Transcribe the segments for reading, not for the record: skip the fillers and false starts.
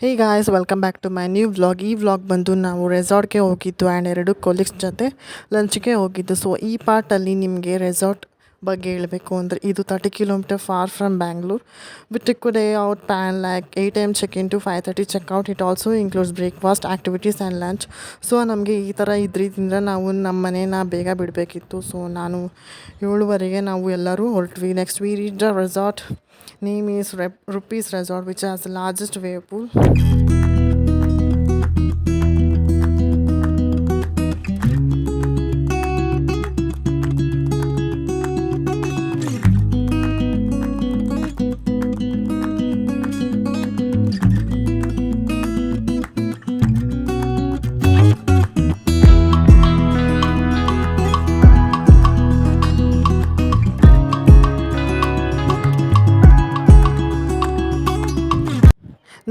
Hey guys welcome back to my new vlog. ಈ vlog ಬಂದು ನಾವು ರೆಸಾರ್ಟ್ಗೆ ಹೋಗಿದ್ದು ಆ್ಯಂಡ್ 2 ಕೊಲೀಗ್ಸ್ ಜೊತೆ ಲಂಚ್ಗೆ ಹೋಗಿದ್ದು. ಸೊ ಈ ಪಾರ್ಟಲ್ಲಿ ನಿಮಗೆ ರೆಸಾರ್ಟ್ ಬಗ್ಗೆ ಹೇಳಬೇಕು ಅಂದರೆ ಇದು 30 kilometre far from Bangalore. We took day out plan like 8 AM check in to 5:30 check out. It also includes breakfast, activities and lunch. So ನಮಗೆ ಈ ಥರ ಇದ್ರಿಂದ ನಾವು ನಮ್ಮ ಮನೇನ ಬೇಗ ಬಿಡಬೇಕಿತ್ತು. ಸೊ ನಾನು 7:30ಗೆ ನಾವು ಎಲ್ಲರೂ ಹೊರಟ್ವಿ. Next we reach the resort. Name is Rupees Resort, which has the largest wave pool.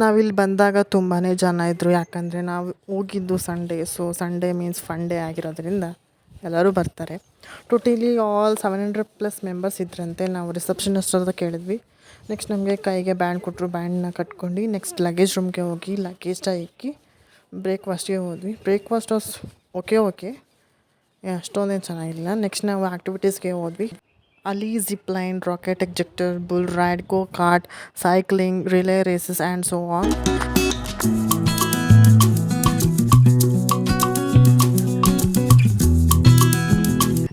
ನಾವಿಲ್ಲಿ ಬಂದಾಗ ತುಂಬಾ ಜನ ಇದ್ದರು, ಯಾಕಂದರೆ ನಾವು ಹೋಗಿದ್ದು Sunday. So Sunday means fun day ಆಗಿರೋದ್ರಿಂದ ಎಲ್ಲರೂ ಬರ್ತಾರೆ. ಟೋಟಲಿ ಆಲ್ 700+ ಮೆಂಬರ್ಸ್ ಇದ್ರಂತೆ. ನಾವು ರಿಸೆಪ್ಷನಿಸ್ಟ್ ಹತ್ರ ಕೇಳಿದ್ವಿ. ನೆಕ್ಸ್ಟ್ ನಮಗೆ ಕೈಗೆ ಬ್ಯಾಂಡ್ ಕೊಟ್ಟರು. ಬ್ಯಾಂಡನ್ನ ಕಟ್ಕೊಂಡು ನೆಕ್ಸ್ಟ್ ಲಗೇಜ್ ರೂಮ್ಗೆ ಹೋಗಿ ಲಗೇಜ್ನ ಇಕ್ಕಿ ಬ್ರೇಕ್ಫಾಸ್ಟ್ಗೆ ಹೋದ್ವಿ. ಬ್ರೇಕ್ಫಾಸ್ಟ್ ವಾಸ್ ಓಕೆ ಅಷ್ಟೊಂದೇನು ಚೆನ್ನಾಗಿಲ್ಲ. ನೆಕ್ಸ್ಟ್ ನಾವು ಆ್ಯಕ್ಟಿವಿಟೀಸ್ಗೆ ಹೋದ್ವಿ. ಅಲ್ಲಿ zip line, rocket ejector, bull ride, go kart, cycling, relay races and so on.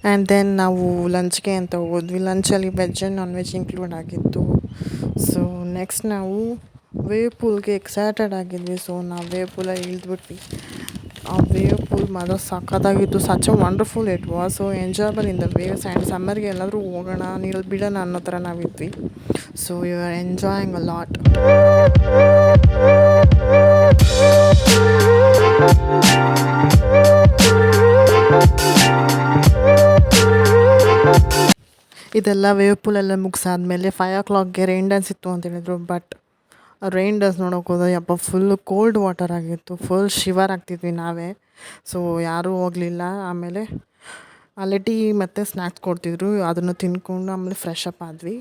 And then ನಾವು ಲಂಚ್ಗೆ ಅಂತ ಹೋದ್ವಿ. ಲಂಚಲ್ಲಿ veg and non veg include ಆಗಿತ್ತು. ಸೊ ನೆಕ್ಸ್ಟ್ ನಾವು ವೇವ್ ಪೂಲ್ಗೆ ಎಕ್ಸೈಟೆಡ್ ಆಗಿದ್ವಿ. ಸೊ ನಾವು ವೇವ್ ಪೂಲಲ್ಲಿ ಇಳಿದ್ಬಿಟ್ವಿ. ಆ ವೇವ್ ಪೂಲ್ ಮಾತ್ರ ಸಖತ್ತಾಗಿತ್ತು. Such wonderful it was. So enjoyable in the waves. And ಸಮ್ಮರ್ಗೆ ಎಲ್ಲಾದರೂ ಹೋಗೋಣ, ನೀರಲ್ಲಿ ಬಿಡೋಣ ಅನ್ನೋ ಥರ ನಾವಿದ್ವಿ. So you are enjoying a lot. ಇದೆಲ್ಲ ವೇವ್ ಪೂಲೆಲ್ಲ ಮುಗಿಸಾದ್ಮೇಲೆ 5 o'clockಗೆ ರೈನ್ ಡ್ಯಾನ್ಸ್ ಇತ್ತು ಅಂತ ಹೇಳಿದ್ರು. ಬಟ್ ರೈನ್ ಡ್ಯಾನ್ಸ್ ನೋಡೋಕೆ ಹೋದ ಯಪ್ಪ ಫುಲ್ಲು ಕೋಲ್ಡ್ ವಾಟರ್ ಆಗಿತ್ತು. ಫುಲ್ ಶಿವರ್ ಆಗ್ತಿದ್ವಿ ನಾವೇ. ಸೊ ಯಾರೂ ಹೋಗಲಿಲ್ಲ. ಆಮೇಲೆ ಅಲ್ಲೇ ಟೀ ಮತ್ತು ಸ್ನ್ಯಾಕ್ಸ್ ಕೊಡ್ತಿದ್ರು, ಅದನ್ನು ತಿನ್ಕೊಂಡು ಆಮೇಲೆ ಫ್ರೆಶ್ ಅಪ್ ಆದ್ವಿ.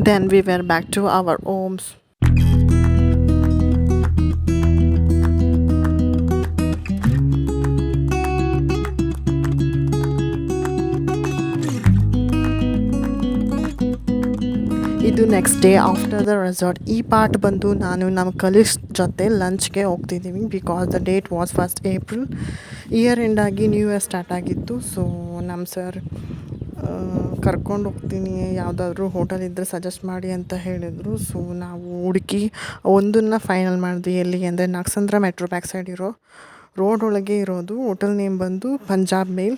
Then we were back to our homes. ಇದು next day after the resort. ಈ ಪಾರ್ಟ್ ಬಂದು ನಾನು ನಮ್ಮ ಕಲೀಗ್ಸ್ ಜೊತೆ ಲಂಚ್ಗೆ ಹೋಗ್ತಿದ್ದೀವಿ. Because the date was 1st April. Year end ಆಗಿ ನ್ಯೂ ಇಯರ್ ಸ್ಟಾರ್ಟ್ ಆಗಿತ್ತು. ಸೊ ನಮ್ಮ ಸರ್ ಕರ್ಕೊಂಡು ಹೋಗ್ತೀನಿ, ಯಾವುದಾದ್ರೂ ಹೋಟೆಲ್ ಇದ್ದರೆ ಸಜೆಸ್ಟ್ ಮಾಡಿ ಅಂತ ಹೇಳಿದರು. ಸೊ ನಾವು ಹುಡುಕಿ ಒಂದನ್ನು ಫೈನಲ್ ಮಾಡಿದ್ವಿ. ಎಲ್ಲಿಗೆ ಅಂದರೆ ನಾಗಸಂದ್ರ ಮೆಟ್ರೋ ಬ್ಯಾಕ್ ಸೈಡ್ ಇರೋ ರೋಡ್ ಒಳಗೆ ಇರೋದು. ಹೋಟೆಲ್ ನೇಮ್ ಬಂದು ಪಂಜಾಬ್ ಮೇಲ್.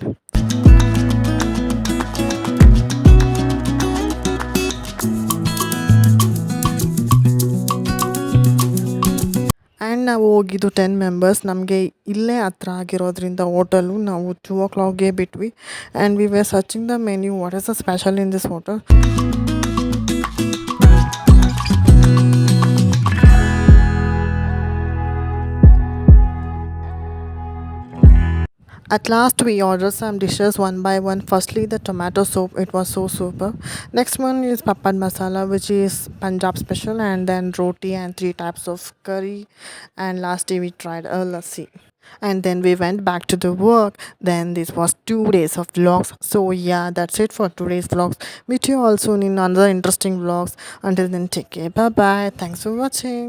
ಆ್ಯಂಡ್ ನಾವು ಹೋಗಿದ್ದು 10 ಮೆಂಬರ್ಸ್. ನಮಗೆ ಇಲ್ಲೇ ಹತ್ರ ಆಗಿರೋದ್ರಿಂದ ಹೋಟೆಲು ನಾವು 2 o'clockಗೆ ಬಿಟ್ವಿ. And we were searching the menu, what is the special in this hotel. At last we ordered some dishes one by one. Firstly the tomato soup, it was so super. Next one is papad masala, which is Punjab special, and then roti and 3 types of curry, and lastly we tried a lassi. And then we went back to the work. Then this was 2 days of vlogs. So yeah, that's it for today's vlogs. Meet you all soon in another interesting vlogs. Until then, take care, bye bye, thanks for watching.